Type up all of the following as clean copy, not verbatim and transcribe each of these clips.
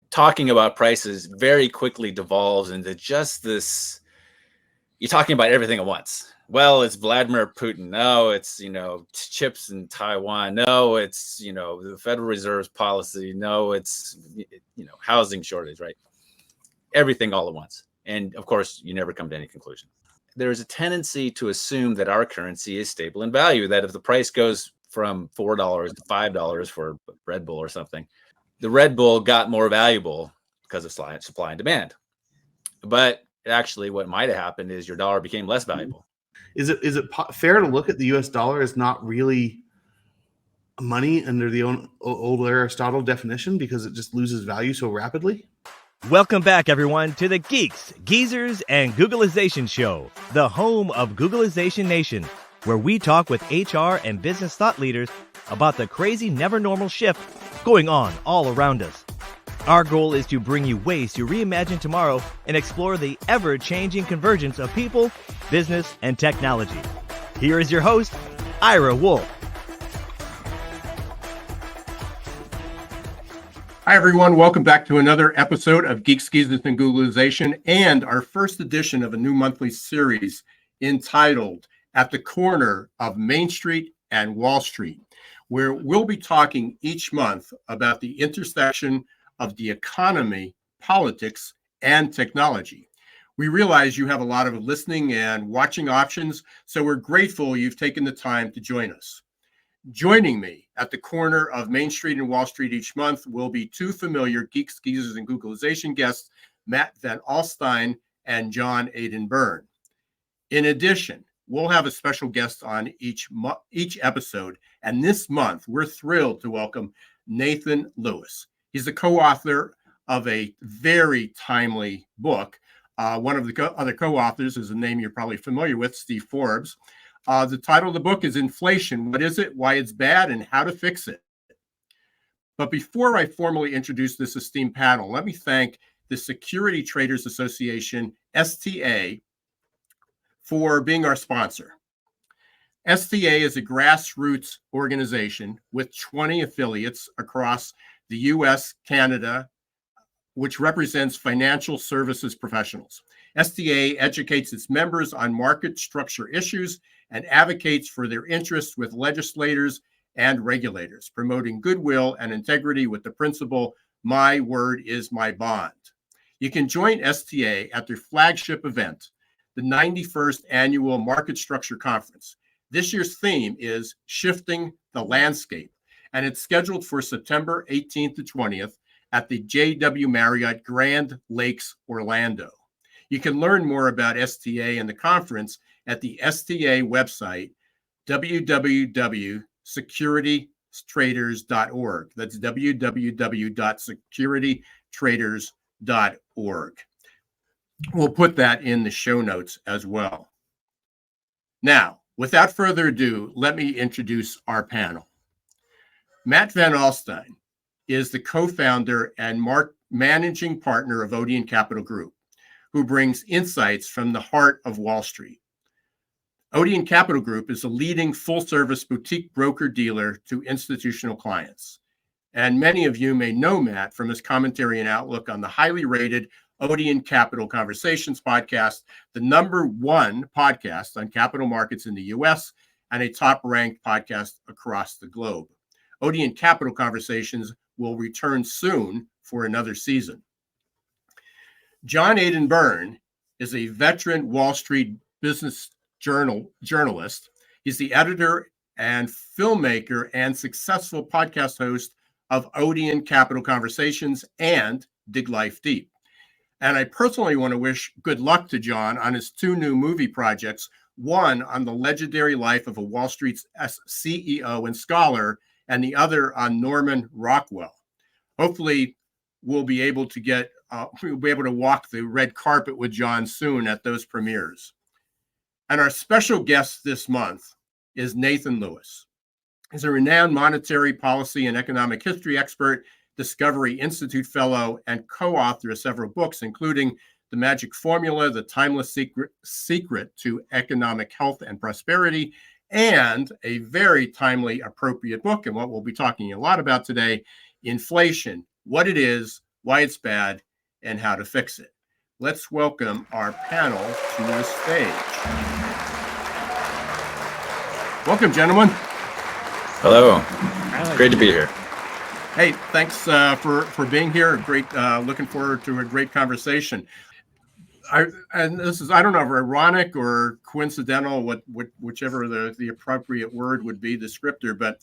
talking about prices very quickly devolves into just this. You're talking about everything at once. Well, it's Vladimir Putin. No, it's, chips in Taiwan. No, it's, the Federal Reserve's policy. No, it's, housing shortage, right? Everything all at once. And of course, you never come to any conclusion. There is a tendency to assume that our currency is stable in value, that if the price goes from $4 to $5 for Red Bull or something, the Red Bull got more valuable because of supply and demand. But actually, what might have happened is your dollar became less valuable. Is it fair to look at the U.S. dollar as not really money under the old Aristotle definition because it just loses value so rapidly? Welcome back, everyone, to the Geeks, Geezers, and Googleization Show, the home of Googleization Nation, where we talk with HR and business thought leaders about the crazy, never normal shift going on all around us. Our goal is to bring you ways to reimagine tomorrow and explore the ever-changing convergence of people, business, and technology. Here is your host, Ira Wolfe. Hi, everyone. Welcome back to another episode of Geeks, Geezers, and Googleization, and our first edition of a new monthly series entitled At the Corner of Main Street and Wall Street, where we'll be talking each month about the intersection of the economy, politics, and technology. We realize you have a lot of listening and watching options, so we're grateful you've taken the time to join us. Joining me at the corner of Main Street and Wall Street each month will be two familiar Geeks, Geezers, and Googleization guests, Matt Van Alstyne and John Aidan Byrne. In addition, we'll have a special guest on each episode, and this month we're thrilled to welcome Nathan Lewis. He's the co-author of a very timely book. One of the other co-authors is a name you're probably familiar with, Steve Forbes. The title of the book is Inflation: What Is It, Why It's Bad, and How to Fix It. But before I formally introduce this esteemed panel, let me thank the Security Traders Association, STA, for being our sponsor. STA is a grassroots organization with 20 affiliates across the US, Canada, which represents financial services professionals. STA educates its members on market structure issues and advocates for their interests with legislators and regulators, promoting goodwill and integrity with the principle, my word is my bond. You can join STA at their flagship event, the 91st Annual Market Structure Conference. This year's theme is Shifting the Landscape, and it's scheduled for September 18th to 20th at the JW Marriott Grand Lakes, Orlando. You can learn more about STA and the conference at the STA website, www.securitytraders.org. That's www.securitytraders.org. We'll put that in the show notes as well. Now, without further ado, let me introduce our panel. Matt Van Alstyne is the co-founder and managing partner of Odeon Capital Group, who brings insights from the heart of Wall Street. Odeon Capital Group is a leading full-service boutique broker-dealer to institutional clients. And many of you may know Matt from his commentary and outlook on the highly rated Odeon Capital Conversations podcast, the #1 podcast on capital markets in the US, and a top-ranked podcast across the globe. Odeon Capital Conversations will return soon for another season. John Aidan Byrne is a veteran Wall Street business journalist. He's the editor and filmmaker and successful podcast host of Odeon Capital Conversations and Dig Life Deep. And I personally want to wish good luck to John on his two new movie projects, one on the legendary life of a Wall Street CEO and scholar, and the other on Norman Rockwell. Hopefully, we'll be able to walk the red carpet with John soon at those premieres. And our special guest this month is Nathan Lewis. He's a renowned monetary policy and economic history expert, Discovery Institute fellow, and co-author of several books, including The Magic Formula, The Timeless Secret to Economic Health and Prosperity, and a very timely, appropriate book, and what we'll be talking a lot about today, Inflation: What It Is, why it's bad, and how to fix it. Let's welcome our panel to the stage. Welcome, gentlemen. Hello. Great to be here. Hey, thanks for being here. Great, looking forward to a great conversation. And this is, I don't know if ironic or coincidental, whichever the appropriate word would be, descriptor, but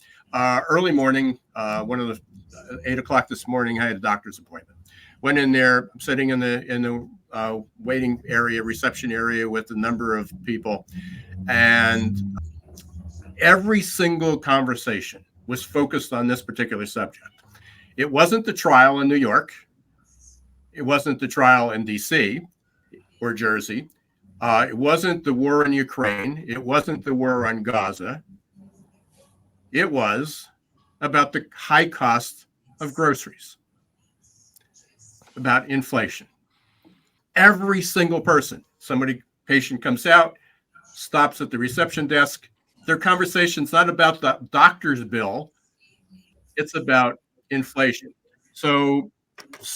early morning, 8 o'clock this morning, I had a doctor's appointment. Went in there, sitting in the waiting area, reception area with a number of people, and every single conversation was focused on this particular subject. It wasn't the trial in New York. It wasn't the trial in DC or Jersey. It wasn't the war in Ukraine. It wasn't the war on Gaza. It was about the high cost of groceries, about inflation. Every single person, patient comes out, stops at the reception desk. Their conversation's not about the doctor's bill. It's about inflation. So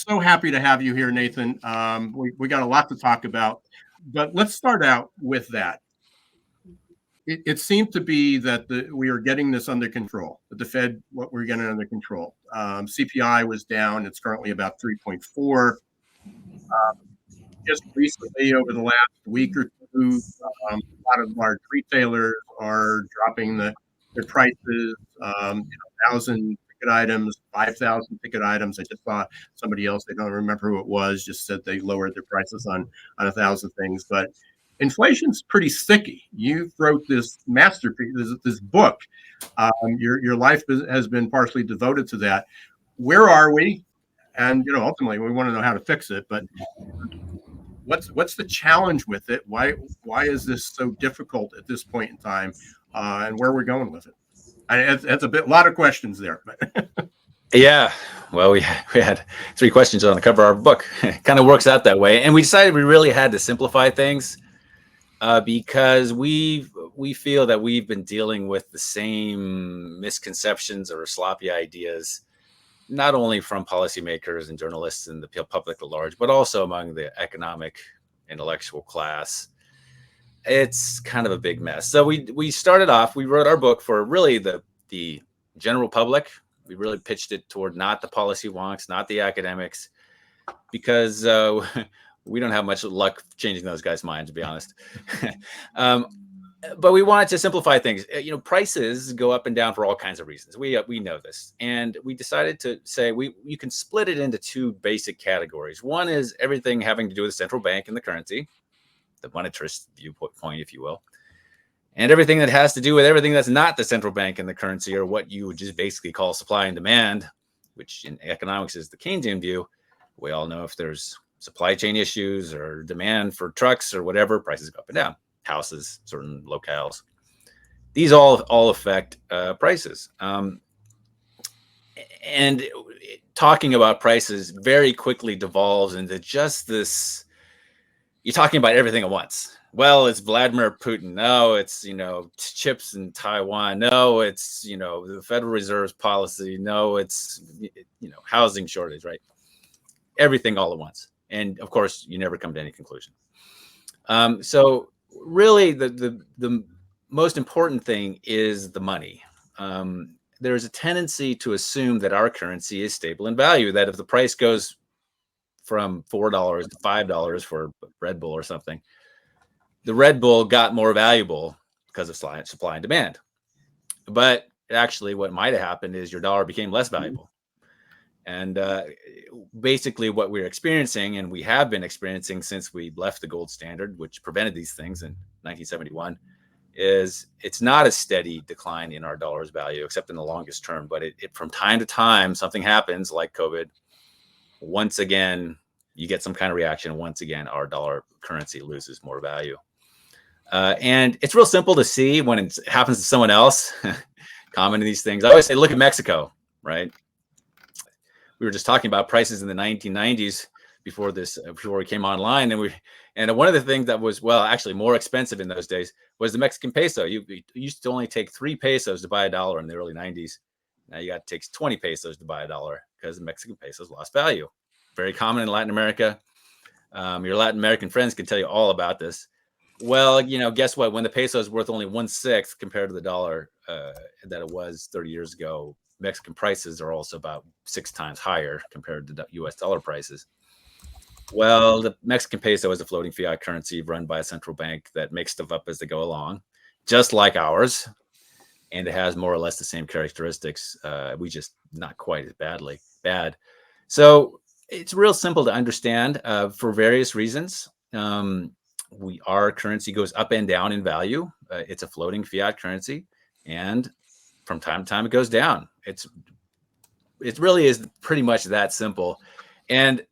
happy to have you here, Nathan. We got a lot to talk about, but let's start out with that. It seemed to be that we are getting this under control. That the Fed, what we're getting under control. CPI was down. It's currently about 3.4. Just recently, over the last week or two, a lot of large retailers are dropping their prices. 1,000 ticket items, 5,000 ticket items. I just saw somebody else, I don't remember who it was, just said they lowered their prices on 1,000 things. But inflation's pretty sticky. You wrote this masterpiece, this book. Your life has been partially devoted to that. Where are we? And ultimately, we want to know how to fix it. But what's the challenge with it? Why is this so difficult at this point in time? And where we're going with it? It's a lot of questions there. Yeah, well, we had 3 questions on the cover of our book. It kind of works out that way, and we decided we really had to simplify things because we feel that we've been dealing with the same misconceptions or sloppy ideas, not only from policymakers and journalists and the public at large, but also among the economic intellectual class. It's kind of a big mess. So we started off, we wrote our book for really the general public. We really pitched it toward not the policy wonks, not the academics, because we don't have much luck changing those guys' minds, to be honest. But we wanted to simplify things. Prices go up and down for all kinds of reasons. We know this, and we decided to say you can split it into 2 basic categories. One is everything having to do with the central bank and the currency, the monetarist viewpoint, if you will, and everything that has to do with everything that's not the central bank and the currency, or what you would just basically call supply and demand, which in economics is the Keynesian view. We all know if there's supply chain issues or demand for trucks or whatever, prices go up and down. Houses, certain locales, these all affect prices. And talking about prices very quickly devolves into just this. You're talking about everything at once. Well, it's Vladimir Putin. No, it's chips in Taiwan. No, it's the Federal Reserve's policy. No, it's housing shortage. Right, everything all at once, and of course, you never come to any conclusion. So really, the most important thing is the money. There's a tendency to assume that our currency is stable in value. That if the price goes from $4 to $5 for Red Bull or something, the Red Bull got more valuable because of supply and demand. But actually what might have happened is your dollar became less valuable. And basically what we're experiencing, and we have been experiencing since we left the gold standard, which prevented these things in 1971, is it's not a steady decline in our dollar's value, except in the longest term. But it from time to time, something happens like COVID. Once again, you get some kind of reaction. Once again, our dollar currency loses more value. And it's real simple to see when it happens to someone else. Common to these things. I always say, look at Mexico, right? We were just talking about prices in the 1990s before we came online. And one of the things that was, well, actually more expensive in those days was the Mexican peso. You used to only take 3 pesos to buy $1 in the early 90s. Now you got to take 20 pesos to buy $1 because the Mexican pesos lost value. very common in Latin America. Your Latin American friends can tell you all about this. Well, guess what? When the peso is worth only 1/6 compared to the dollar that it was 30 years ago, Mexican prices are also about 6 times higher compared to the US dollar prices. Well, the Mexican peso is a floating fiat currency run by a central bank that makes stuff up as they go along, just like ours. And it has more or less the same characteristics. We just not quite as bad. So it's real simple to understand for various reasons. Our currency goes up and down in value. It's a floating fiat currency, and from time to time it goes down. It really is pretty much that simple. And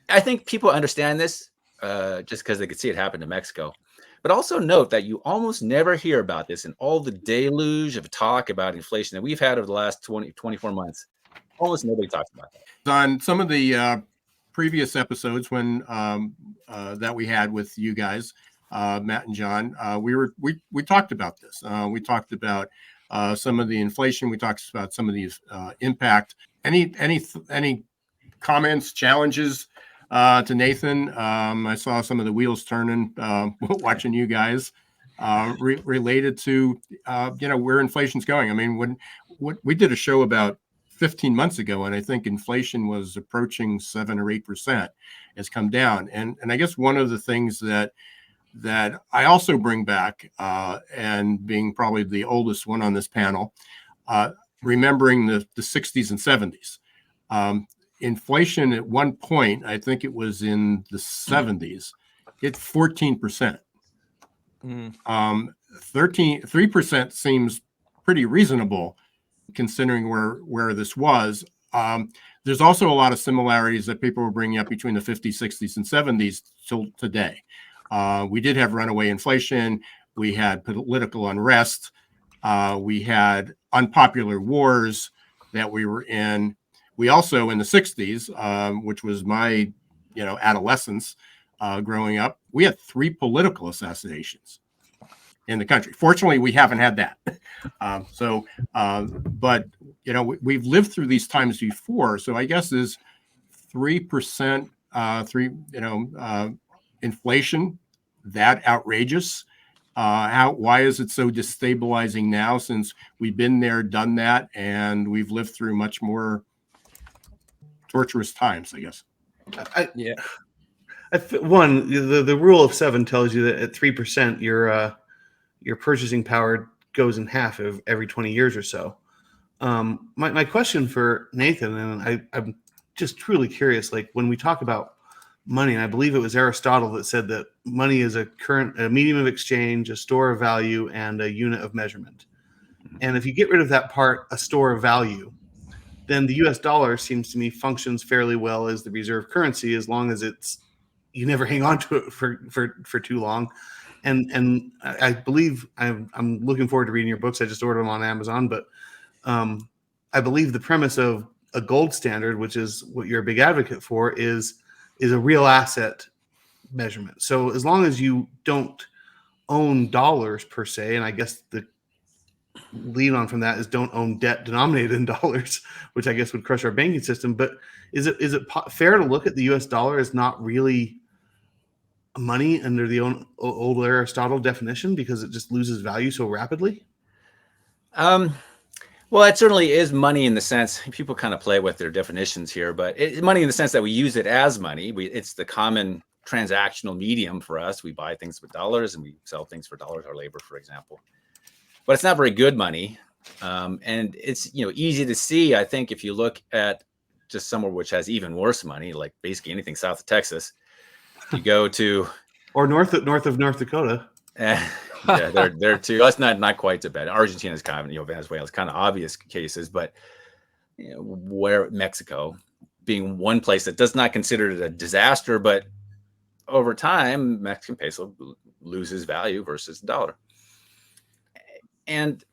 I think people understand this just because they could see it happen to Mexico. But also note that you almost never hear about this in all the deluge of talk about inflation that we've had over the last 24 months. Almost nobody talks about that. On some of the previous episodes when that we had with you guys, Matt and John, we talked about this. We talked about some of the inflation. We talked about some of the impact. Any comments, challenges to Nathan? I saw some of the wheels turning watching you guys related to where inflation's going. I mean, when we did a show about 15 months ago, and I think inflation was approaching 7 or 8%. It's come down, and I guess one of the things that I also bring back, and being probably the oldest one on this panel, remembering the 60s and 70s. Inflation at one point, I think it was in the 70s, hit 14%. 3% seems pretty reasonable considering where this was. There's also a lot of similarities that people were bringing up between the 50s, 60s, and 70s till today. We did have runaway inflation. We had political unrest. We had unpopular wars that we were in. We also, in the 60s, which was my, adolescence growing up, we had 3 political assassinations in the country. Fortunately, we haven't had that. But we've lived through these times before. So I guess is 3%, inflation that outrageous? Why is it so destabilizing now, since we've been there, done that, and we've lived through much more torturous times, I guess? The rule of 7 tells you that at 3%, your purchasing power goes in half every 20 years or so. My question for Nathan, and I'm just truly curious, like when we talk about money, and I believe it was Aristotle that said that money is a medium of exchange, a store of value, and a unit of measurement. And if you get rid of that part, a store of value, then the US dollar seems to me functions fairly well as the reserve currency, as long as you never hang on to it for too long. And I believe I'm looking forward to reading your books. I just ordered them on Amazon, but I believe the premise of a gold standard, which is what you're a big advocate for, is a real asset measurement. So as long as you don't own dollars per se, and I guess the lead on from that is don't own debt denominated in dollars, which I guess would crush our banking system. But is it fair to look at the US dollar as not really money under the old Aristotle definition, because it just loses value so rapidly? Well, it certainly is money in the sense, people kind of play with their definitions here, but it's money in the sense that we use it as money. It's the common transactional medium for us. We buy things with dollars and we sell things for dollars, our labor, for example. But it's not very good money. And it's easy to see, I think, if you look at just somewhere which has even worse money, like basically anything south of Texas. You go to or north of North Dakota. Yeah, they're too. That's not quite so bad. Argentina is kind of, Venezuela is kind of obvious cases, but where Mexico being one place that does not consider it a disaster, but over time, Mexican peso loses value versus the dollar. And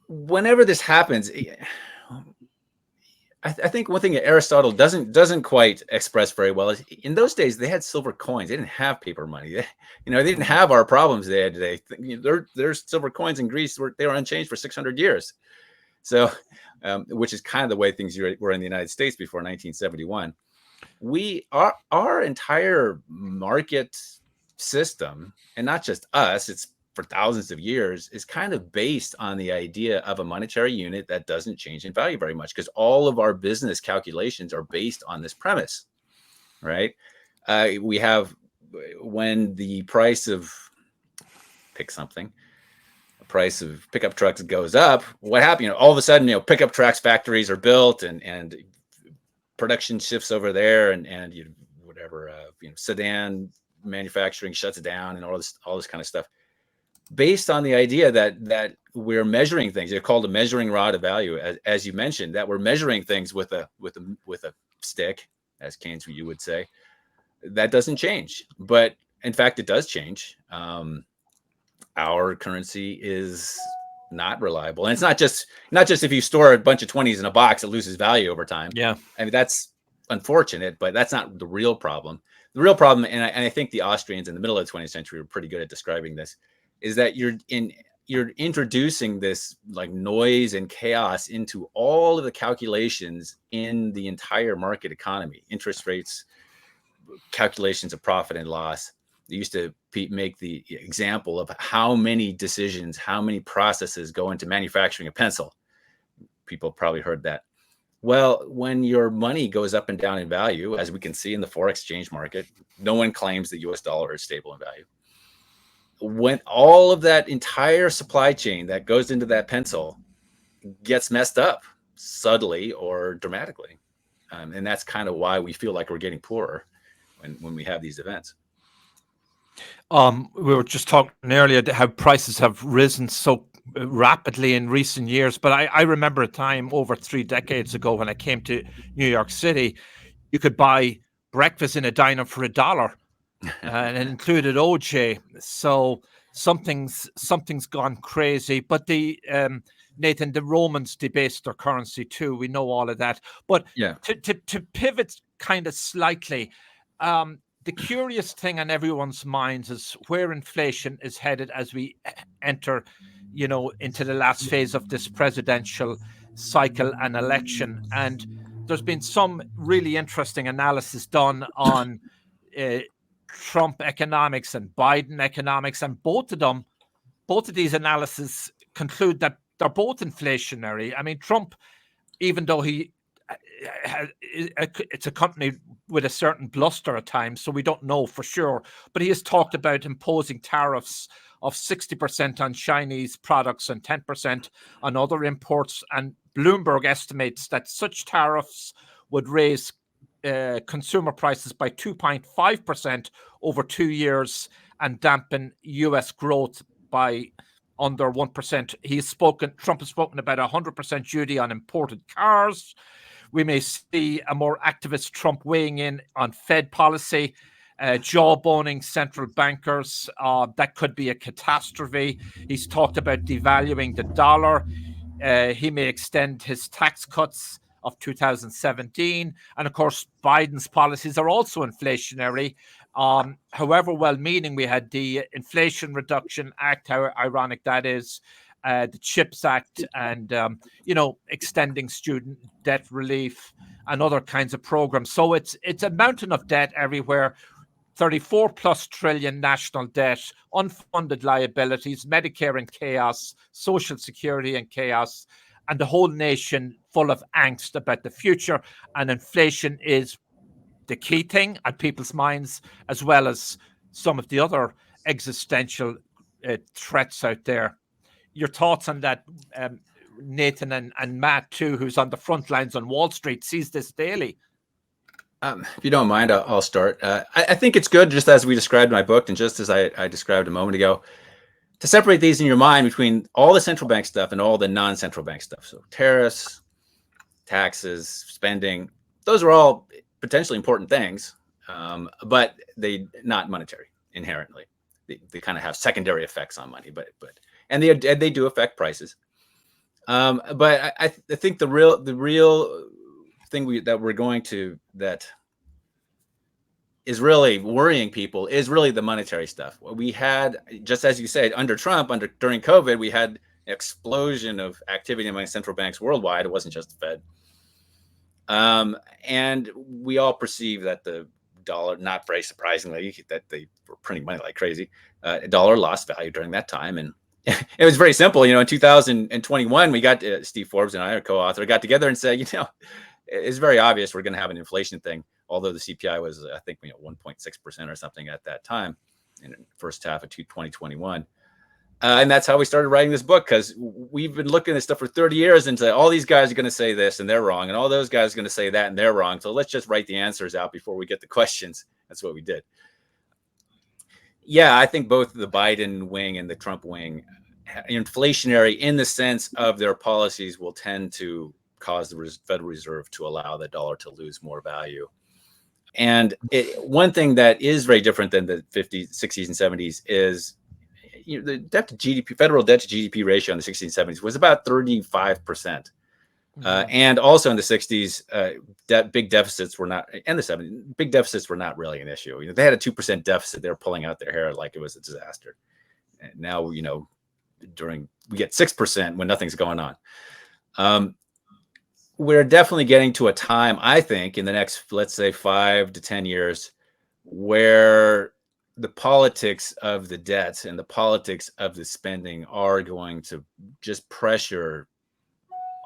whenever this happens, I think one thing that Aristotle doesn't quite express very well is, in those days they had silver coins. They didn't have paper money. They didn't have our problems they had today. Their silver coins in Greece they were unchanged for 600 years. So, which is kind of the way things were in the United States before 1971. our entire market system, and not just us, it's for thousands of years, is kind of based on the idea of a monetary unit that doesn't change in value very much, because all of our business calculations are based on this premise, right? We have, when the price of pick something, the price of pickup trucks goes up, what happened? All of a sudden, pickup trucks factories are built, and production shifts over there, and whatever, sedan manufacturing shuts down, and all this kind of stuff, based on the idea that we're measuring things. They're called a measuring rod of value, as you mentioned, that we're measuring things with a stick, as Keynes you would say. That doesn't change, but in fact, it does change. Our currency is not reliable, and it's not just if you store a bunch of 20s in a box, it loses value over time. Yeah, I mean, that's unfortunate, but that's not the real problem. The real problem, and I think the Austrians in the middle of the 20th century were pretty good at describing this, is that you're introducing this like noise and chaos into all of the calculations in the entire market economy. Interest rates, calculations of profit and loss. They used to make the example of how many decisions, how many processes go into manufacturing a pencil. People probably heard that. Well, when your money goes up and down in value, as we can see in the foreign exchange market, no one claims the US dollar is stable in value. When all of that entire supply chain that goes into that pencil gets messed up subtly or dramatically. And that's kind of why we feel like we're getting poorer when we have these events. We were just talking earlier how prices have risen so rapidly in recent years, but I remember a time over 3 decades ago when I came to New York City, you could buy breakfast in a diner for $1, and it included OJ. So something's gone crazy. But Nathan, the Romans debased their currency too. We know all of that. But yeah, to pivot kind of slightly, the curious thing on everyone's minds is where inflation is headed as we enter, into the last phase of this presidential cycle and election. And there's been some really interesting analysis done on Trump economics and Biden economics, and both of these analyses conclude that they're both inflationary. I mean, Trump, even though it's accompanied with a certain bluster at times, so we don't know for sure, but he has talked about imposing tariffs of 60% on Chinese products and 10% on other imports. And Bloomberg estimates that such tariffs would raise consumer prices by 2.5% over 2 years and dampen US growth by under 1%. Trump has spoken about 100% duty on imported cars. We may see a more activist Trump weighing in on Fed policy, jawboning central bankers. That could be a catastrophe. He's talked about devaluing the dollar. He may extend his tax cuts of 2017. And of course, Biden's policies are also inflationary. However well-meaning, we had the Inflation Reduction Act, how ironic that is, the CHIPS Act, and, extending student debt relief and other kinds of programs. So it's a mountain of debt everywhere. 34 plus trillion national debt, unfunded liabilities, Medicare in chaos, Social Security in chaos, and the whole nation full of angst about the future. And inflation is the key thing on people's minds, as well as some of the other existential threats out there. Your thoughts on that, Nathan, and Matt too, who's on the front lines on Wall Street, sees this daily. If you don't mind, I'll start. I think it's good, just as we described in my book, and just as I described a moment ago, to separate these in your mind between all the central bank stuff and all the non-central bank stuff. So tariffs, taxes, spending, those are all potentially important things, but they not monetary inherently. They kind of have secondary effects on money, and they do affect prices. But I think the real thing that is really worrying people is really the monetary stuff. We had, just as you said, under Trump, during COVID, we had an explosion of activity among central banks worldwide. It wasn't just the Fed. And we all perceive that the dollar, not very surprisingly, that they were printing money like crazy. Dollar lost value during that time. And it was very simple. In 2021, we got Steve Forbes and I, our co-author, got together and said, it's very obvious we're going to have an inflation thing. Although the CPI was, I think, 1.6% or something at that time in the first half of 2021. And that's how we started writing this book, because we've been looking at this stuff for 30 years and say, all these guys are going to say this and they're wrong. And all those guys are going to say that and they're wrong. So let's just write the answers out before we get the questions. That's what we did. Yeah, I think both the Biden wing and the Trump wing, inflationary in the sense of their policies, will tend to cause the Federal Reserve to allow the dollar to lose more value. And one thing that is very different than the 50s, 60s, and 70s is the debt to GDP, federal debt to GDP ratio in the 60s and 70s was about 35%. And also in the 60s, big deficits were not, and the 70s, big deficits were not really an issue. They had a 2% deficit. They were pulling out their hair like it was a disaster. And now, we get 6% when nothing's going on. We're definitely getting to a time, I think, in the next, let's say, 5 to 10 years, where the politics of the debt and the politics of the spending are going to just pressure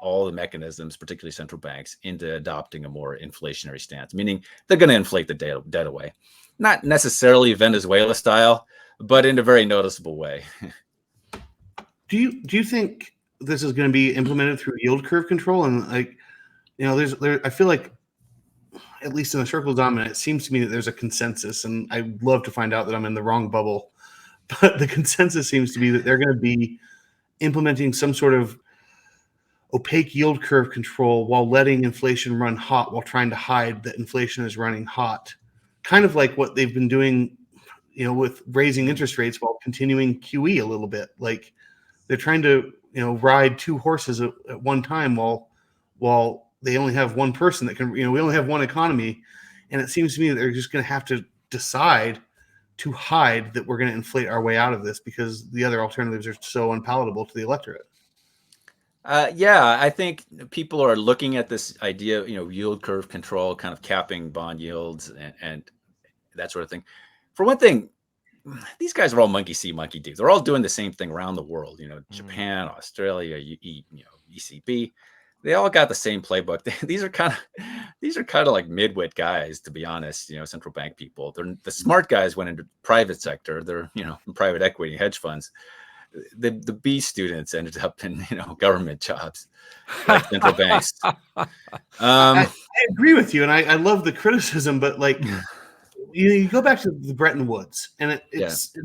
all the mechanisms, particularly central banks, into adopting a more inflationary stance, meaning they're going to inflate the debt away. Not necessarily Venezuela style, but in a very noticeable way. Do you think this is going to be implemented through yield curve control? And I feel like, at least in the circles I'm in, it seems to me that there's a consensus, and I'd love to find out that I'm in the wrong bubble, but the consensus seems to be that they're going to be implementing some sort of opaque yield curve control while letting inflation run hot, while trying to hide that inflation is running hot. Kind of like what they've been doing, with raising interest rates while continuing QE a little bit. Like they're trying to, ride two horses at one time while they only have one person that can, we only have one economy. And it seems to me that they're just going to have to decide to hide that we're going to inflate our way out of this, because the other alternatives are so unpalatable to the electorate. Yeah, I think people are looking at this idea, yield curve control, kind of capping bond yields and that sort of thing. For one thing, these guys are all monkey see, monkey do. They're all doing the same thing around the world. Japan, Australia, ECB. They all got the same playbook. These are kind of like midwit guys, to be honest. Central bank people. They're the smart guys went into private sector. They're in private equity, hedge funds. The B students ended up in government jobs, like central banks. I agree with you, and I love the criticism, but like you go back to the Bretton Woods, and it's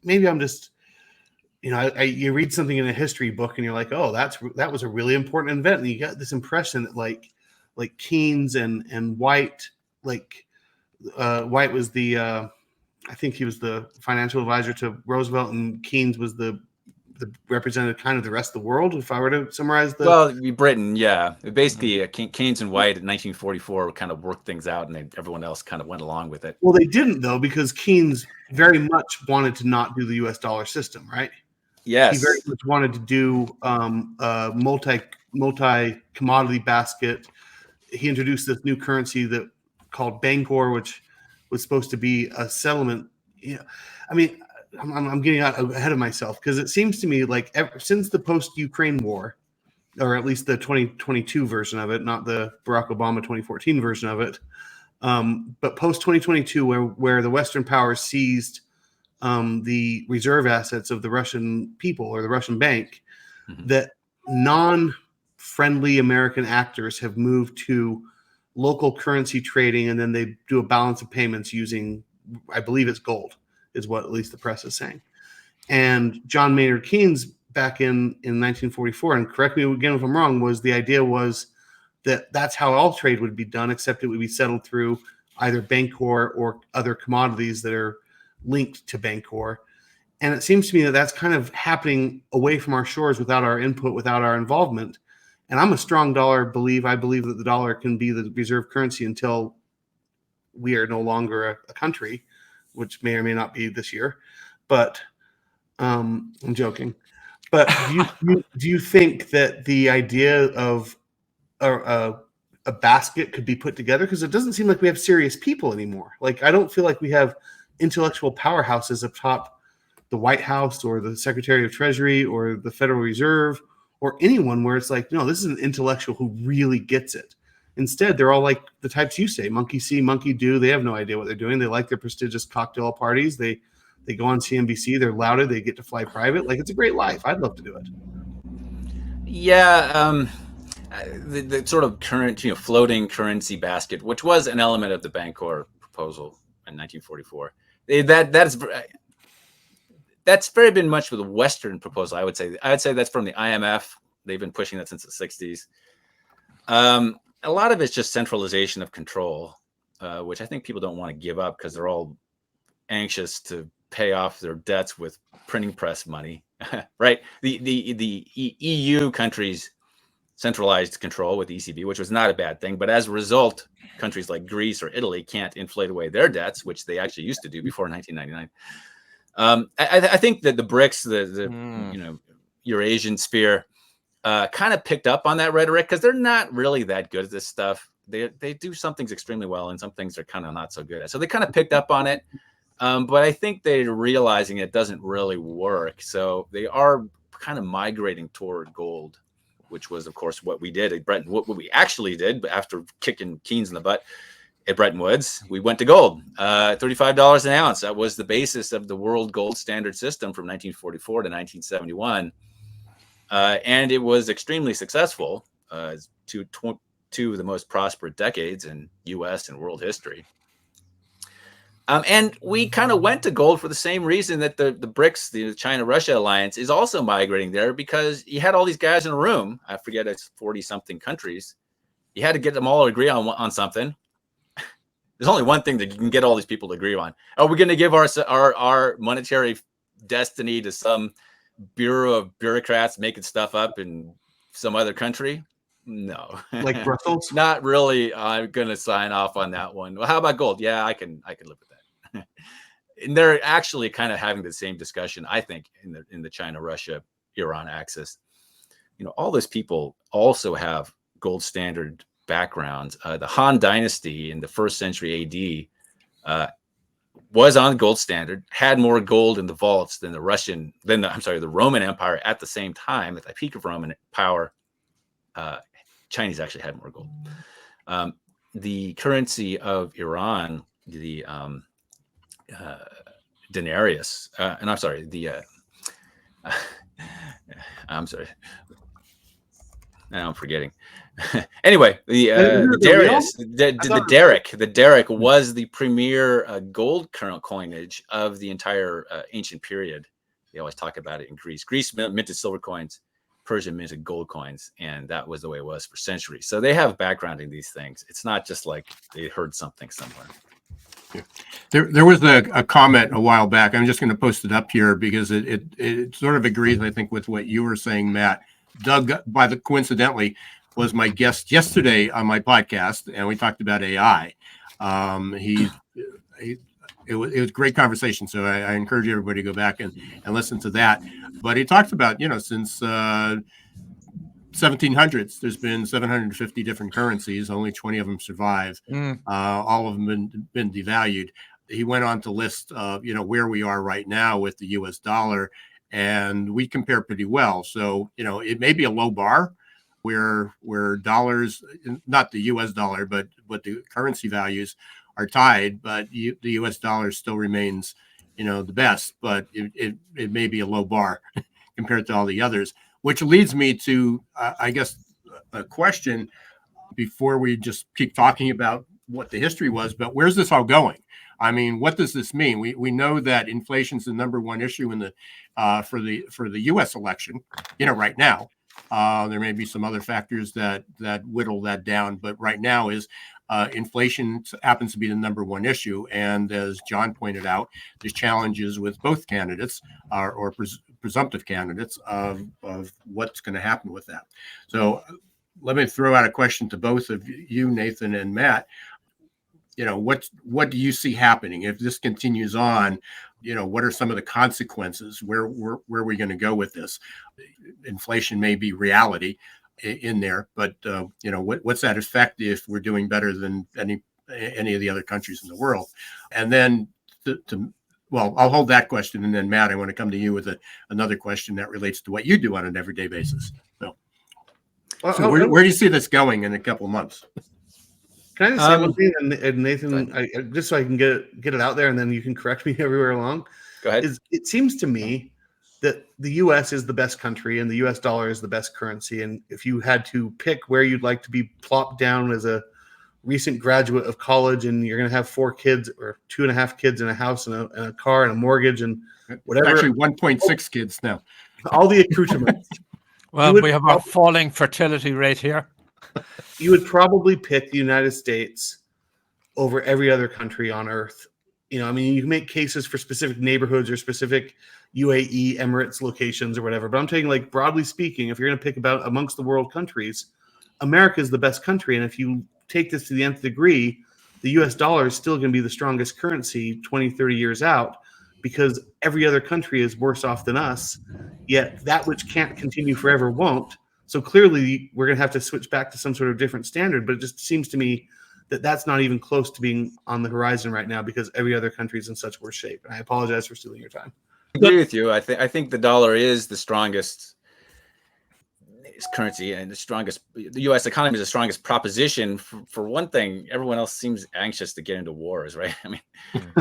maybe I'm just you read something in a history book and you're like, oh, that was a really important event, and you got this impression that like Keynes and White, White was the I think he was the financial advisor to Roosevelt, and Keynes was the represented kind of the rest of the world, if I were to summarize the... Well, Britain, yeah. Basically, Keynes and White in 1944 kind of worked things out, and everyone else kind of went along with it. Well, they didn't, though, because Keynes very much wanted to not do the U.S. dollar system, right? Yes. He very much wanted to do a multi-commodity basket. He introduced this new currency called Bangor, which was supposed to be a settlement. I mean, I'm getting out ahead of myself, because it seems to me like since the post-Ukraine war, or at least the 2022 version of it, not the Barack Obama 2014 version of it, but post-2022, where the Western powers seized the reserve assets of the Russian people or the Russian bank, that non-friendly American actors have moved to local currency trading, and then they do a balance of payments using, I believe it's gold, is what at least the press is saying. And John Maynard Keynes back in 1944, and correct me again if I'm wrong, the idea was that that's how all trade would be done, except it would be settled through either Bangor or other commodities that are linked to Bangor. And it seems to me that that's kind of happening away from our shores without our input, without our involvement. And I'm a strong dollar I believe that the dollar can be the reserve currency until we are no longer a country, which may or may not be this year. But I'm joking. But do you think that the idea of a basket could be put together, because it doesn't seem like we have serious people anymore. Like, I don't feel like we have intellectual powerhouses up top, the White House or the Secretary of Treasury or the Federal Reserve or anyone, where it's like, no, this is an intellectual who really gets it. Instead, they're all like the types you say, monkey see, monkey do. They have no idea what they're doing. They like their prestigious cocktail parties. They go on CNBC. They're lauded. They get to fly private. Like, it's a great life. I'd love to do it. Yeah, the sort of current, floating currency basket, which was an element of the Bancor proposal in 1944. That's very been much with a Western proposal. I would say that's from the IMF. They've been pushing that since the 60s. A lot of it's just centralization of control, which I think people don't want to give up because they're all anxious to pay off their debts with printing press money, right? The EU countries centralized control with the ECB, which was not a bad thing. But as a result, countries like Greece or Italy can't inflate away their debts, which they actually used to do before 1999. I think that the BRICS, the Eurasian sphere, kind of picked up on that rhetoric, because they're not really that good at this stuff. They do some things extremely well, and some things they're kind of not so good at. So they kind of picked up on it, but I think they're realizing it doesn't really work. So they are kind of migrating toward gold, which was, of course, what we did at Bretton. What we actually did after kicking Keynes in the butt at Bretton Woods, we went to gold, $35 an ounce. That was the basis of the world gold standard system from 1944 to 1971. And it was extremely successful, two of the most prosperous decades in U.S. and world history. And we kind of went to gold for the same reason that the BRICS, the China-Russia alliance, is also migrating there, because you had all these guys in a room. I forget, it's 40-something countries. You had to get them all to agree on something. There's only one thing that you can get all these people to agree on. Are we going to give our monetary destiny to some bureau of bureaucrats making stuff up in some other country? No. Like Brussels? Not really. I'm going to sign off on that one. Well, how about gold? Yeah, I can live with that. And they're actually kind of having the same discussion, I think, in the China, Russia, Iran axis. All those people also have gold standard backgrounds. The Han Dynasty in the 1st century AD was on gold standard, had more gold in the vaults than the Roman Empire at the same time. At the peak of Roman power, Chinese actually had more gold. The currency of Iran, the denarius, and I'm sorry, now I'm forgetting. Anyway, the Darius, the Derrick was the premier gold coinage of the entire ancient period. They always talk about it in Greece. Greece minted silver coins, Persia minted gold coins, and that was the way it was for centuries. So they have background in these things. It's not just like they heard something somewhere. There was a comment a while back. I'm just going to post it up here because it sort of agrees, I think, with what you were saying, Matt. Doug, coincidentally, was my guest yesterday on my podcast, and we talked about AI. It was a great conversation, so I encourage everybody to go back and listen to that. But he talked about, since 1700s, there's been 750 different currencies. Only 20 of them survive. All of them been devalued. He went on to list, where we are right now with the U.S. dollar, and we compare pretty well. So, it may be a low bar where dollars, not the U.S. dollar, but the currency values are tied, but the U.S. dollar still remains, the best, but it may be a low bar compared to all the others, which leads me to, I guess, a question before we just keep talking about what the history was, but where's this all going? I mean, what does this mean? We know that inflation's the number one issue in the for the U.S. election, right now. There may be some other factors that whittle that down, but right now is inflation happens to be the number one issue. And as John pointed out, there's challenges with both candidates or presumptive candidates of what's going to happen with that. So let me throw out a question to both of you, Nathan and Matt. What do you see happening if this continues on? What are some of the consequences? Where are we going to go with this? Inflation may be reality. in there. But what's that effect if we're doing better than any of the other countries in the world? And then well, I'll hold that question, and then Matt, I want to come to you with another question that relates to what you do on an everyday basis. So where do you see this going in a couple of months? Can I just say one thing, and Nathan, just so I can get it out there, and then you can correct me everywhere along? Go ahead. It seems to me that the U.S. is the best country, and the U.S. dollar is the best currency. And if you had to pick where you'd like to be plopped down as a recent graduate of college, and you're going to have 4 kids or 2.5 kids in a house and a car and a mortgage and whatever. Actually, 1.6 kids now. All the accoutrements. Well, we have a falling fertility rate here. You would probably pick the United States over every other country on earth. You can make cases for specific neighborhoods or specific UAE, Emirates locations or whatever. But I'm taking, like, broadly speaking, if you're going to pick about amongst the world countries, America is the best country. And if you take this to the nth degree, the US dollar is still going to be the strongest currency 20, 30 years out, because every other country is worse off than us, yet that which can't continue forever won't. So clearly we're going to have to switch back to some sort of different standard, but it just seems to me that that's not even close to being on the horizon right now, because every other country is in such worse shape. And I apologize for stealing your time. I agree with you. I think the dollar is the strongest currency and the U.S. economy is the strongest proposition. For one thing, everyone else seems anxious to get into wars, right? I mean,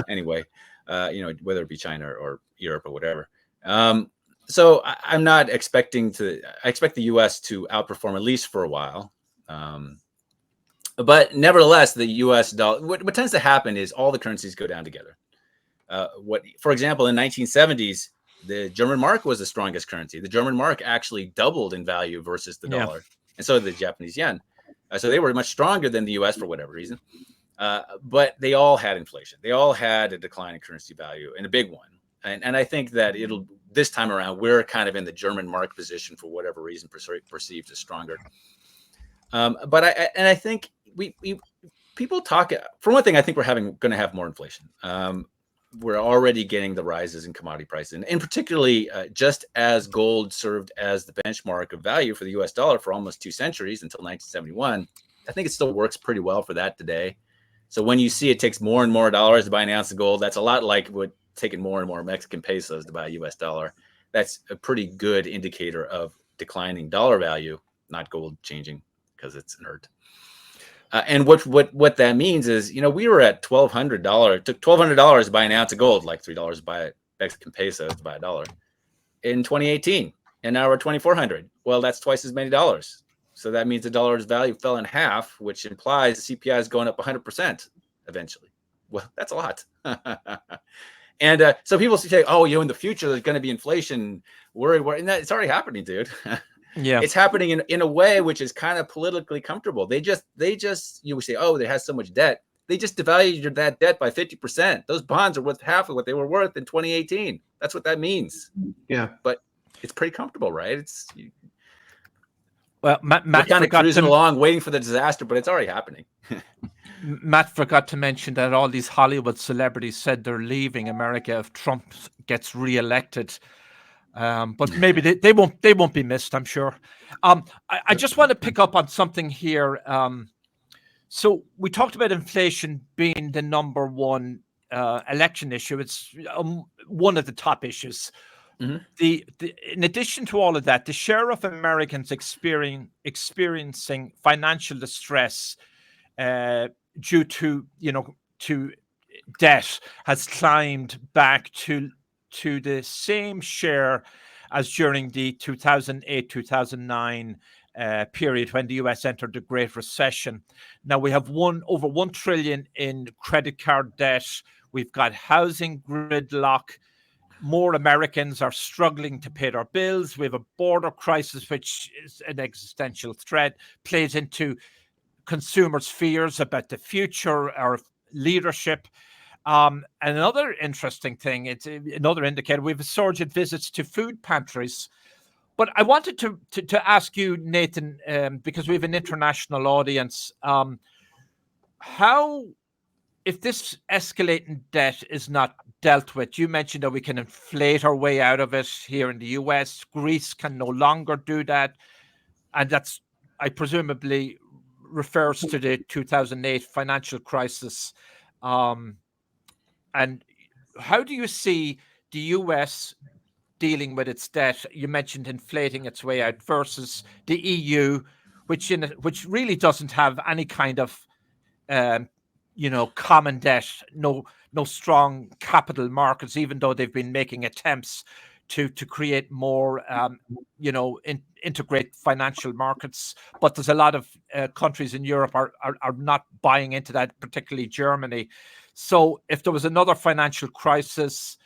anyway, whether it be China or Europe or whatever. So I'm not expecting I expect the U.S. to outperform at least for a while. But nevertheless, the U.S. dollar, what tends to happen is all the currencies go down together. For example, in 1970s, the German mark was the strongest currency. The German mark actually doubled in value versus the dollar, and so did the Japanese yen. So they were much stronger than the U.S. for whatever reason. But they all had inflation. They all had a decline in currency value, and a big one. And I think that this time around, we're kind of in the German mark position for whatever reason, perceived as stronger. But I think people talk. For one thing, I think we're going to have more inflation. We're already getting the rises in commodity prices, and particularly just as gold served as the benchmark of value for the U.S. dollar for almost 2 centuries until 1971. I think it still works pretty well for that today. So when you see it takes more and more dollars to buy an ounce of gold, that's a lot like what taking more and more Mexican pesos to buy a U.S. dollar. That's a pretty good indicator of declining dollar value, not gold changing because it's inert. And what that means is, we were at $1,200. It took $1,200 to buy an ounce of gold, like $3 to buy Mexican pesos to buy a dollar in 2018. And now we're at $2,400. Well, that's twice as many dollars. So that means the dollar's value fell in half, which implies the CPI is going up 100% eventually. Well, that's a lot. And so people say, in the future, there's going to be inflation. Worry. And it's already happening, dude. Yeah, it's happening in a way which is kind of politically comfortable. They just you say, they has so much debt. They just devalued that debt by 50%. Those bonds are worth half of what they were worth in 2018. That's what that means. Yeah, but it's pretty comfortable, right? Well, Matt kind of cruising along, waiting for the disaster, but it's already happening. Matt forgot to mention that all these Hollywood celebrities said they're leaving America if Trump gets reelected. But maybe they won't be missed, I'm sure. I just want to pick up on something here. So we talked about inflation being the number one election issue. It's one of the top issues. Mm-hmm. In addition to all of that, the share of Americans experiencing financial distress due to debt has climbed back to the same share as during the 2008-2009 period when the US entered the Great Recession. Now we have over 1 trillion in credit card debt. We've got housing gridlock. More Americans are struggling to pay their bills. We have a border crisis, which is an existential threat, plays into consumers' fears about the future, our leadership. Another interesting thing, it's another indicator, we have a surge in visits to food pantries. But I wanted to ask you, Nathan, because we have an international audience, if this escalating debt is not dealt with, you mentioned that we can inflate our way out of it here in the US. Greece can no longer do that. And that's I presumably refers to the 2008 financial crisis. And how do you see the US dealing with its debt? You mentioned inflating its way out versus the EU, which really doesn't have any kind of common debt, no strong capital markets, even though they've been making attempts to create more, integrate financial markets. But there's a lot of countries in Europe are not buying into that, particularly Germany. So if there was another financial crisis,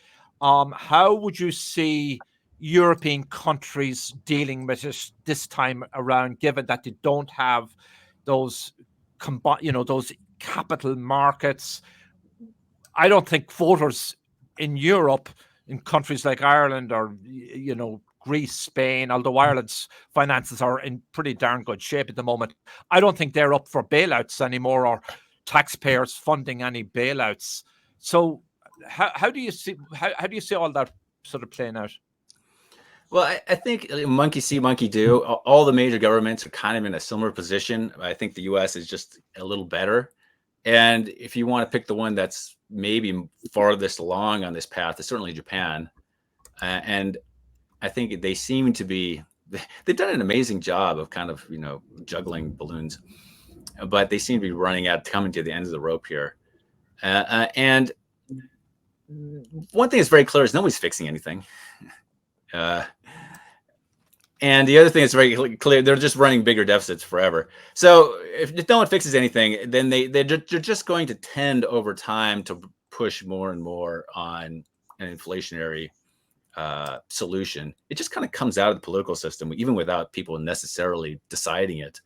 how would you see European countries dealing with it this time around, given that they don't have those those capital markets? I don't think voters in Europe, in countries like Ireland or Greece, Spain, although Ireland's finances are in pretty darn good shape at the moment, I don't think they're up for bailouts anymore, or taxpayers funding any bailouts. So how do you see all that sort of playing out? Well, I think monkey see, monkey do. All the major governments are kind of in a similar position. I think the U.S. is just a little better. And if you want to pick the one that's maybe farthest along on this path, it's certainly Japan. And I think they seem to be, they've done an amazing job of kind of, juggling balloons, but they seem to be coming to the end of the rope here. And one thing that's very clear is nobody's fixing anything. And the other thing that's very clear, they're just running bigger deficits forever. So if no one fixes anything, then they're just going to tend over time to push more and more on an inflationary solution. It just kind of comes out of the political system, even without people necessarily deciding it.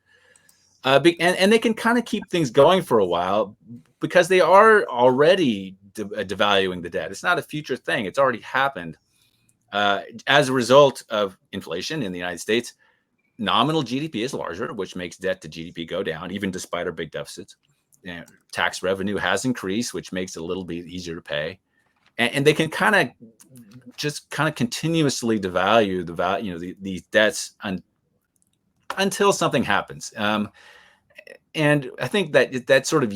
And they can kind of keep things going for a while because they are already devaluing the debt. It's not a future thing. It's already happened. As a result of inflation in the United States, nominal GDP is larger, which makes debt to GDP go down, even despite our big deficits. Tax revenue has increased, which makes it a little bit easier to pay. And they can kind of continuously devalue the value, these debts until something happens. And I think that sort of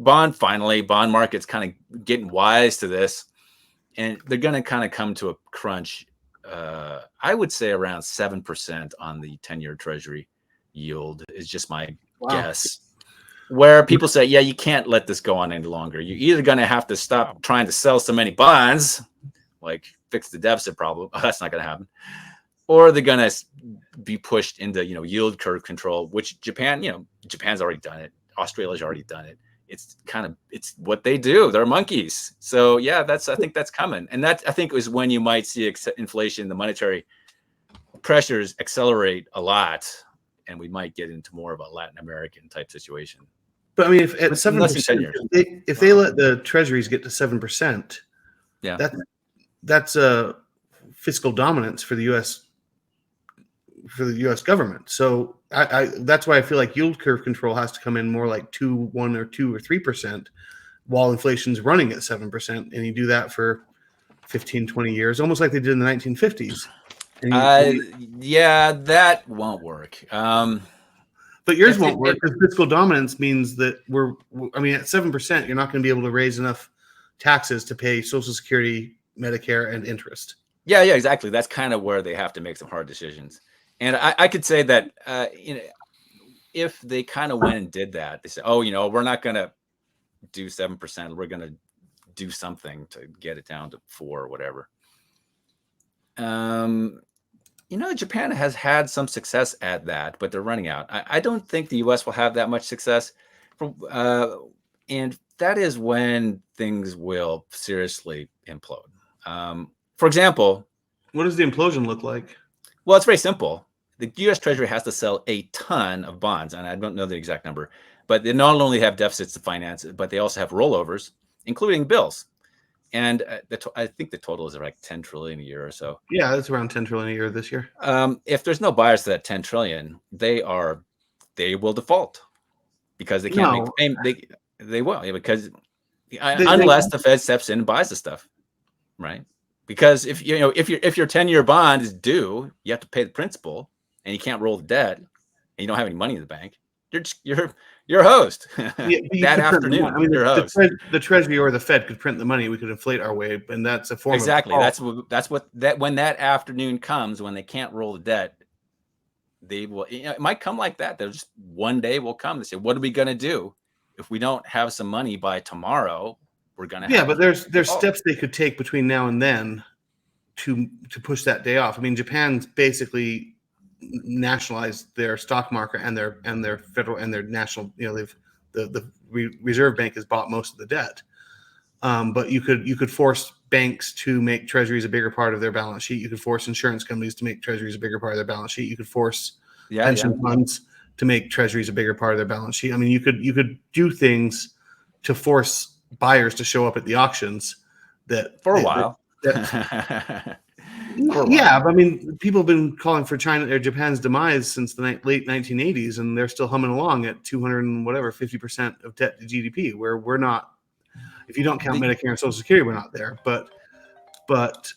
bond markets kind of getting wise to this. And they're going to kind of come to a crunch, I would say around 7% on the 10-year Treasury yield is just my guess. Where people say, yeah, you can't let this go on any longer. You're either going to have to stop trying to sell so many bonds, like fix the deficit problem. Oh, that's not going to happen. Or they're going to be pushed into, yield curve control, which Japan's already done it. Australia's already done it. It's what they do. They're monkeys. So yeah, I think that's coming. And that I think is when you might see inflation, the monetary pressures accelerate a lot, and we might get into more of a Latin American type situation. But I mean, if at 7%, if they let the treasuries get to 7%, yeah, that's a fiscal dominance for the U.S. government. So that's why I feel like yield curve control has to come in more like 1 or 2 or 3%, while inflation's running at 7%, and you do that for 15, 20 years, almost like they did in the 1950s. Yeah, that won't work. But yours won't work because fiscal dominance means that at 7%, you're not going to be able to raise enough taxes to pay Social Security, Medicare, and interest. Yeah, exactly. That's kind of where they have to make some hard decisions. And I could say that, if they kind of went and did that, they said, we're not going to do 7%. We're going to do something to get it down to 4 or whatever. Japan has had some success at that, but they're running out. I don't think the U.S. will have that much success. And that is when things will seriously implode. For example, what does the implosion look like? Well, it's very simple. The U.S. Treasury has to sell a ton of bonds, and I don't know the exact number, but they not only have deficits to finance it, but they also have rollovers, including bills. And I think the total is like 10 trillion a year or so. Yeah, it's around 10 trillion a year this year. If there's no buyers to that 10 trillion, they will default because they can't make the payment. They will, because unless the Fed steps in and buys the stuff, right? Because if your 10-year bond is due, you have to pay the principal, and you can't roll the debt. and you don't have any money in the bank, you're hosed. That afternoon, you're hosed. The Treasury or the Fed could print the money. We could inflate our way, and that's a form exactly. of That's what when that afternoon comes, when they can't roll the debt, they will. It might come like that. They'll just one day will come. They say, "What are we going to do if we don't have some money by tomorrow? We're going to." Yeah, but there's steps they could take between now and then to push that day off. I mean, Japan's basically nationalized their stock market and their federal and their national. They've the Reserve Bank has bought most of the debt. But you could force banks to make treasuries a bigger part of their balance sheet. You could force insurance companies to make treasuries a bigger part of their balance sheet. You could force pension funds to make treasuries a bigger part of their balance sheet. I mean, you could do things to force buyers to show up at the auctions for a while. Yeah, but I mean, people have been calling for China or Japan's demise since the late 1980s, and they're still humming along at 50% of debt to GDP, where we're not. If you don't count Medicare and Social Security, we're not there. But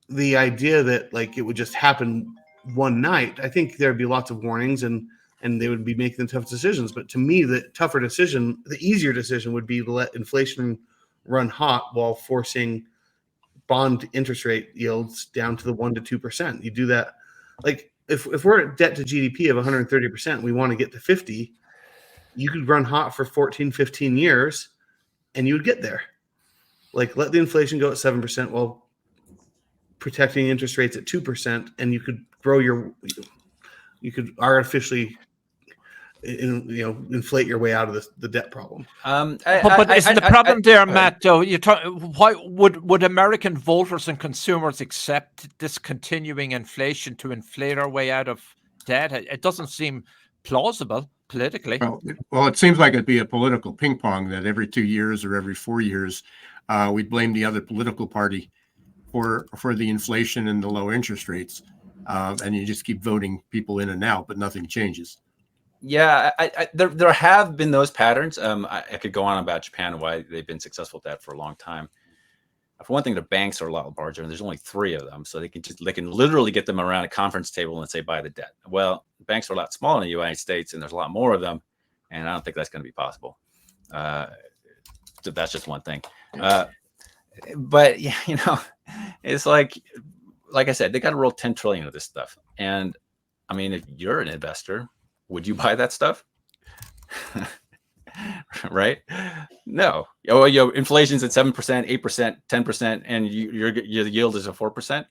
the idea that like it would just happen one night, I think there'd be lots of warnings and they would be making the tough decisions. But to me, the tougher decision, the easier decision would be to let inflation run hot while forcing bond interest rate yields down to the 1% to 2%. You do that. Like if we're at debt to GDP of 130%, we want to get to 50, you could run hot for 14, 15 years and you would get there. Like let the inflation go at 7% while protecting interest rates at 2%, and you could grow you could artificially inflate your way out of the debt problem. But isn't the problem there, Matt? Though why would American voters and consumers accept this continuing inflation to inflate our way out of debt? It doesn't seem plausible politically. Well, it seems like it'd be a political ping pong that every 2 years or every 4 years, we'd blame the other political party for the inflation and the low interest rates, and you just keep voting people in and out, but nothing changes. Yeah, there have been those patterns. I could go on about Japan and why they've been successful at that for a long time. For one thing, the banks are a lot larger, and there's only 3 of them, so they can literally get them around a conference table and say buy the debt. Well, banks are a lot smaller in the United States, and there's a lot more of them, and I don't think that's going to be possible. So that's just one thing. But yeah, it's like I said, they got to roll 10 trillion of this stuff, and I mean, if you're an investor, would you buy that stuff? Right? No. Inflation's at 7%, 8%, 10%, and your yield is at 4%. I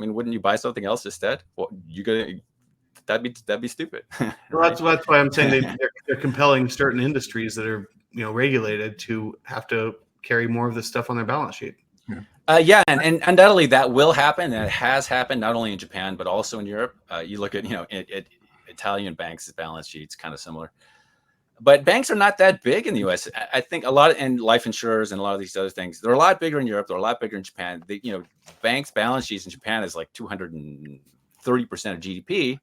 mean, wouldn't you buy something else instead? Well, that'd be stupid. Well, that's why I'm saying they're compelling certain industries that are regulated to have to carry more of this stuff on their balance sheet. Yeah, and undoubtedly that will happen. And it has happened not only in Japan but also in Europe. You look at Italian banks' balance sheets, kind of similar. But banks are not that big in the U.S. I think a lot and life insurers and a lot of these other things, they're a lot bigger in Europe. They're a lot bigger in Japan. Banks' balance sheets in Japan is like 230% of GDP.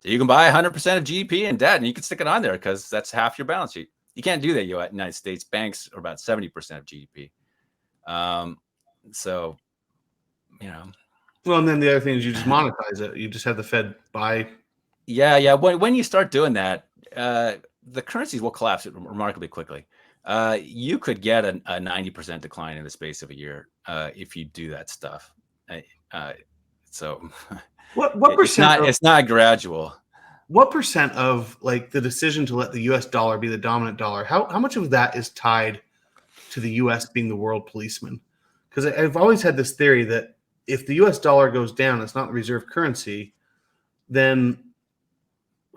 So you can buy 100% of GDP in debt, and you can stick it on there because that's half your balance sheet. You can't do that in the United States. Banks are about 70% of GDP. So, Well, and then the other thing is you just monetize it. You just have the Fed buy. Yeah. When you start doing that, the currencies will collapse remarkably quickly. You could get a 90% decline in the space of a year if you do that stuff. So what percent? It's not gradual. What percent of like the decision to let the U.S. dollar be the dominant dollar? How much of that is tied to the U.S. being the world policeman? Because I've always had this theory that if the U.S. dollar goes down, it's not the reserve currency, then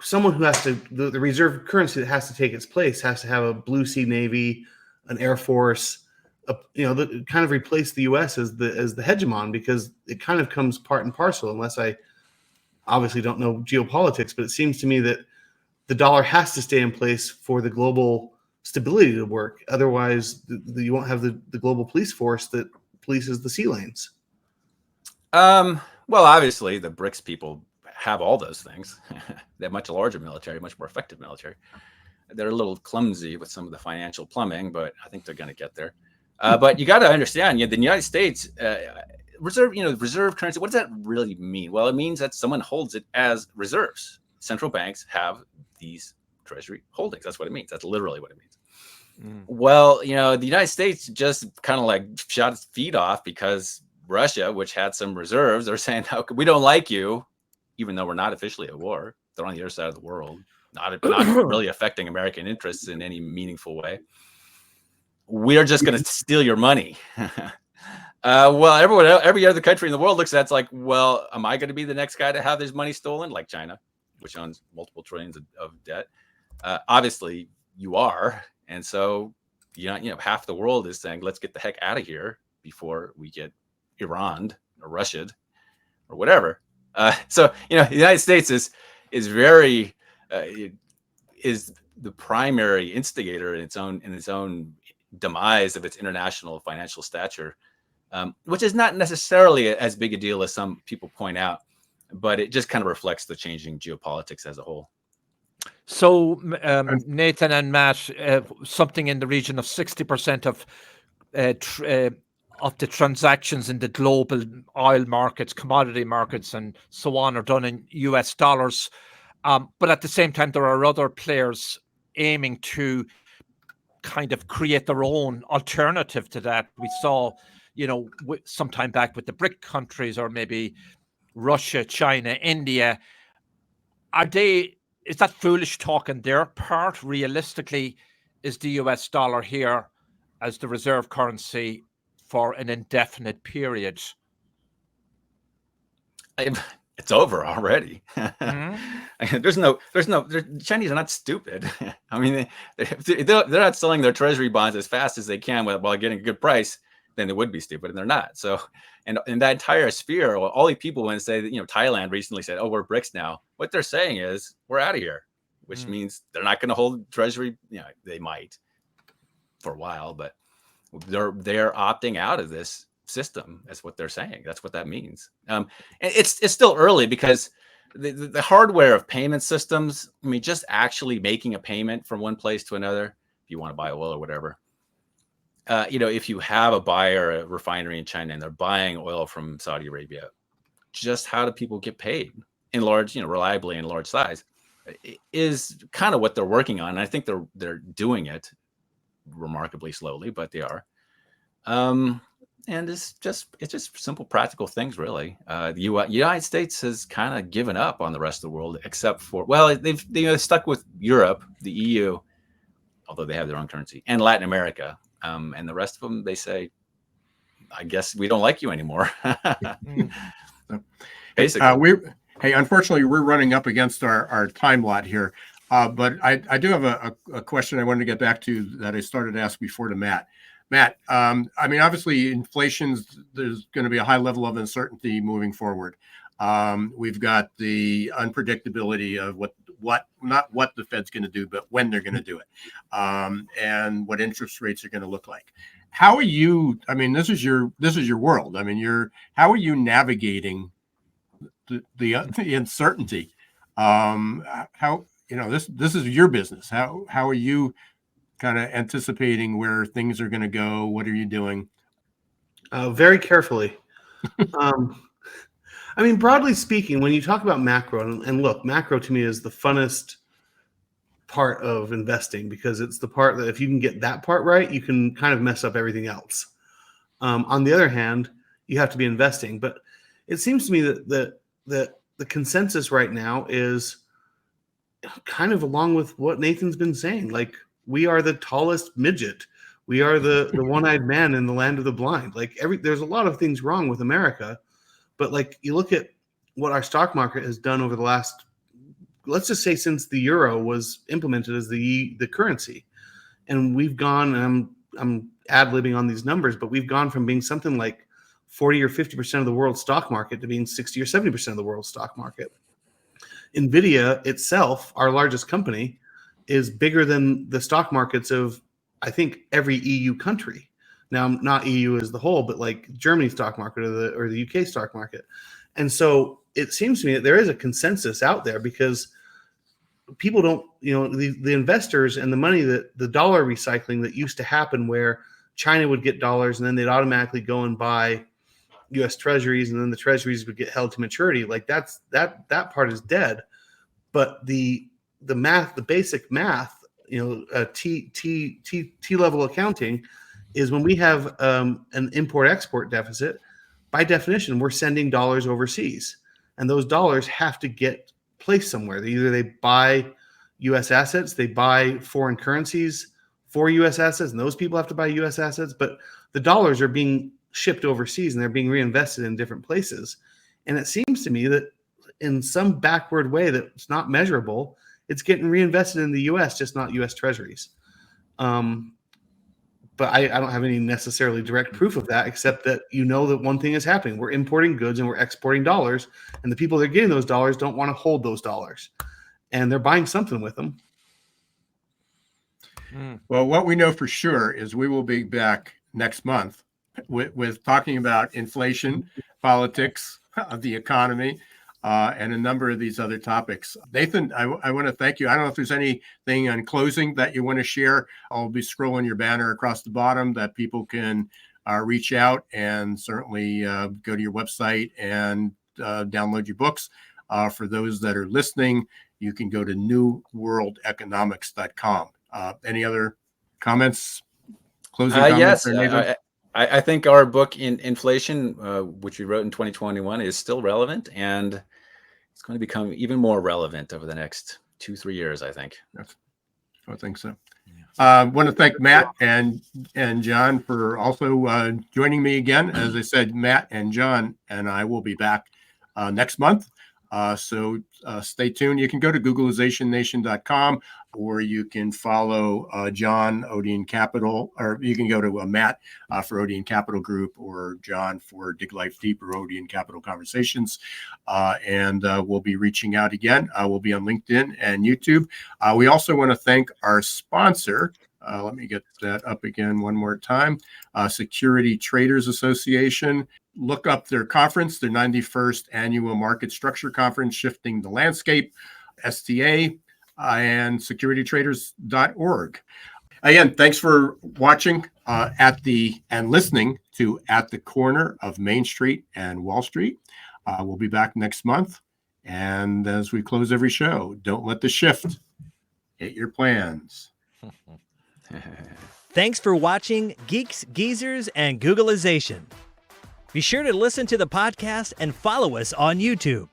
someone who has to the reserve currency that has to take its place has to have a blue sea navy, an air force, that kind of replace the U.S. as the hegemon, because it kind of comes part and parcel. Unless I obviously don't know geopolitics, but it seems to me that the dollar has to stay in place for the global stability to work. Otherwise, you won't have the global police force that polices the sea lanes. Well, obviously, the BRICS people have all those things. They're much larger military, much more effective military. They're a little clumsy with some of the financial plumbing, but I think they're going to get there. But you got to understand, the United States reserve currency. What does that really mean? Well, it means that someone holds it as reserves. central banks have these treasury holdings. That's what it means. That's literally what it means. Well, the United States just kind of like shot its feet off because Russia, which had some reserves, are saying, we don't like you, even though we're not officially at war. They're on the other side of the world, not really affecting American interests in any meaningful way. We're just going to steal your money. Well, every other country in the world looks at it's like, well, am I going to be the next guy to have his money stolen? Like China, which owns multiple trillions of debt. Obviously, you are. And so, half the world is saying, let's get the heck out of here before we get Iran or Russia or whatever. So, the United States is very is the primary instigator in its own demise of its international financial stature, which is not necessarily as big a deal as some people point out, but it just kind of reflects the changing geopolitics as a whole. So, Nathan and Matt, something in the region of 60% of the transactions in the global oil markets, commodity markets, and so on are done in US dollars. But at the same time, there are other players aiming to kind of create their own alternative to that. We saw, some time back with the BRIC countries, or maybe Russia, China, India. Is that foolish talk on their part? Realistically, is the US dollar here as the reserve currency for an indefinite period? It's over already. Mm-hmm. Chinese are not stupid. I mean, they're not selling their treasury bonds as fast as they can while getting a good price. Then they would be stupid, and they're not. So, and in that entire sphere, all these people, when they say that, Thailand recently said, "Oh, we're BRICS now," what they're saying is we're out of here, which means they're not going to hold treasury. They might for a while, but they're opting out of this system. That's what they're saying. That's what that means. And it's still early because the hardware of payment systems. I mean, just actually making a payment from one place to another, if you want to buy oil or whatever. If you have a buyer, a refinery in China, and they're buying oil from Saudi Arabia, just how do people get paid in large, reliably in large size, is kind of what they're working on. And I think they're doing it remarkably slowly, but they are. And it's just simple, practical things, really. The United States has kind of given up on the rest of the world, except for, they've stuck with Europe, the EU, although they have their own currency, and Latin America. And the rest of them, they say, I guess we don't like you anymore. Basically. Unfortunately, we're running up against our time lot here. But I do have a question I wanted to get back to that I started to ask before to Matt. Matt, I mean, obviously, there's going to be a high level of uncertainty moving forward. We've got the unpredictability of not what the Fed's going to do, but when they're going to do it, and what interest rates are going to look like. How are you? I mean, this is your world. I mean, how are you navigating the uncertainty? How this is your business. How are you kind of anticipating where things are going to go? What are you doing? Very carefully. I mean, broadly speaking, when you talk about macro, and look, macro to me is the funnest part of investing, because it's the part that if you can get that part right, you can kind of mess up everything else. On the other hand, you have to be investing. But it seems to me that the consensus right now is kind of along with what Nathan's been saying. Like, we are the tallest midget. We are the one-eyed man in the land of the blind. Like, there's a lot of things wrong with America. But like, you look at what our stock market has done over the last, let's just say, since the euro was implemented as the currency, and we've gone, and I'm ad-libbing on these numbers, but we've gone from being something like 40 or 50% of the world's stock market to being 60 or 70% of the world's stock market. NVIDIA itself, our largest company, is bigger than the stock markets of, I think, every EU country. Now, not EU as the whole, but like Germany's stock market or the UK stock market. And so it seems to me that there is a consensus out there, because people don't, the investors and the money, that the dollar recycling that used to happen, where China would get dollars and then they'd automatically go and buy US treasuries, and then the treasuries would get held to maturity. Like, that part is dead. But the math, the basic math, T level accounting, is when we have an import export deficit. By definition, we're sending dollars overseas, and those dollars have to get placed somewhere. Either they buy U.S. assets, they buy foreign currencies for U.S. assets, and those people have to buy U.S. assets. But the dollars are being shipped overseas, and they're being reinvested in different places. And it seems to me that in some backward way that's not measurable, it's getting reinvested in the U.S., just not U.S. treasuries. But I don't have any necessarily direct proof of that, except that that one thing is happening. We're importing goods and we're exporting dollars, and the people that are getting those dollars don't want to hold those dollars, and they're buying something with them. Well, what we know for sure is we will be back next month with talking about inflation, politics, the economy, and a number of these other topics. Nathan, I want to thank you. I don't know if there's anything in closing that you want to share. I'll be scrolling your banner across the bottom that people can reach out, and certainly go to your website and download your books. For those that are listening, you can go to newworldeconomics.com. Any other comments? Closing comments? Yes, I think our book in inflation, which we wrote in 2021, is still relevant, and it's going to become even more relevant over the next 2-3 years, I think. I think so. I want to thank Matt and John for also joining me again. As I said, Matt and John and I will be back next month. So stay tuned. You can go to googlizationnation.com, or you can follow John, Odeon Capital, or you can go to Matt for Odeon Capital Group, or John for Dig Life Deep or Odeon Capital Conversations. And we'll be reaching out again. We'll be on LinkedIn and YouTube. We also want to thank our sponsor. Let me get that up again one more time. Security Traders Association. Look up their conference, their 91st Annual Market Structure Conference, Shifting the Landscape, STA, and securitytraders.org. Again, thanks for watching and listening to At the Corner of Main Street and Wall Street. We'll be back next month. And as we close every show, don't let the shift hit your plans. Thanks for watching Geeks, Geezers, and Googleization. Be sure to listen to the podcast and follow us on YouTube.